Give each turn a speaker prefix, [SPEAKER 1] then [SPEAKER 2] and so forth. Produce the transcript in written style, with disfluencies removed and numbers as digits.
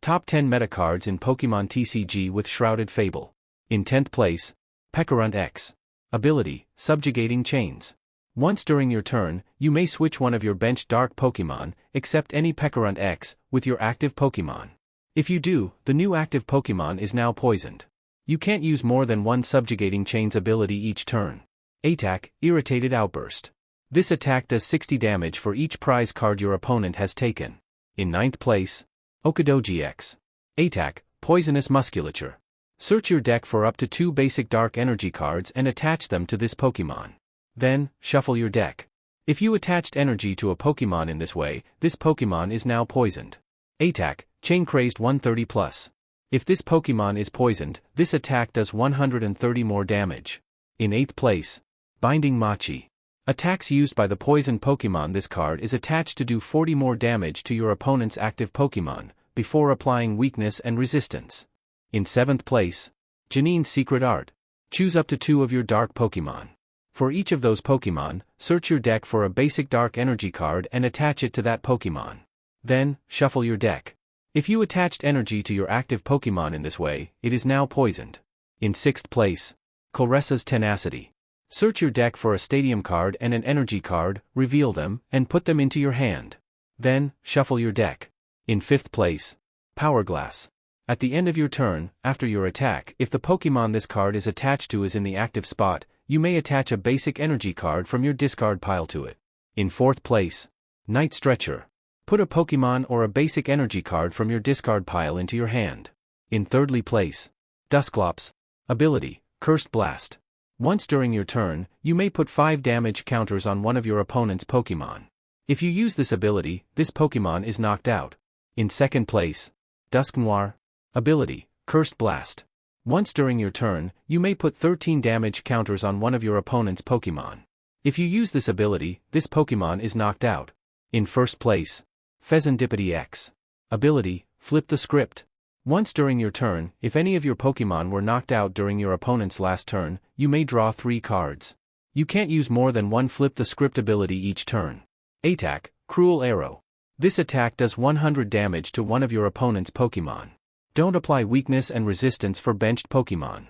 [SPEAKER 1] Top 10 meta cards in Pokémon TCG with Shrouded Fable. In 10th place, Pecharunt X. Ability, Subjugating Chains. Once during your turn, you may switch one of your benched dark Pokémon, except any Pecharunt X, with your active Pokémon. If you do, the new active Pokémon is now poisoned. You can't use more than one Subjugating Chains ability each turn. Attack, Irritated Outburst. This attack does 60 damage for each prize card your opponent has taken. In 9th place, Okidogi X. Attack, Poisonous Musculature. Search your deck for up to 2 basic dark energy cards and attach them to this Pokémon. Then, shuffle your deck. If you attached energy to a Pokémon in this way, this Pokémon is now poisoned. Attack, Chain Crazed 130+. If this Pokémon is poisoned, this attack does 130 more damage. In 8th place, Binding Mochi. Attacks used by the poisoned Pokémon. This card is attached to do 40 more damage to your opponent's active Pokémon, before applying weakness and resistance. In 7th place, Janine's Secret Art. Choose up to 2 of your dark Pokémon. For each of those Pokémon, search your deck for a basic dark energy card and attach it to that Pokémon. Then, shuffle your deck. If you attached energy to your active Pokémon in this way, it is now poisoned. In 6th place, Colress's Tenacity. Search your deck for a Stadium card and an Energy card, reveal them, and put them into your hand. Then, shuffle your deck. In 5th place, Powerglass. At the end of your turn, after your attack, if the Pokémon this card is attached to is in the active spot, you may attach a basic energy card from your discard pile to it. In 4th place, Night Stretcher. Put a Pokémon or a basic energy card from your discard pile into your hand. In 3rd place, Dusclops. Ability, Cursed Blast. Once during your turn, you may put 5 damage counters on one of your opponent's Pokémon. If you use this ability, this Pokémon is knocked out. In 2nd place, Dusknoir. Ability, Cursed Blast. Once during your turn, you may put 13 damage counters on one of your opponent's Pokémon. If you use this ability, this Pokémon is knocked out. In 1st place, Fezandipiti X. Ability, Flip the Script. Once during your turn, if any of your Pokémon were knocked out during your opponent's last turn, you may draw 3 cards. You can't use more than one Flip the Script ability each turn. Attack, Cruel Arrow. This attack does 100 damage to one of your opponent's Pokémon. Don't apply weakness and resistance for benched Pokémon.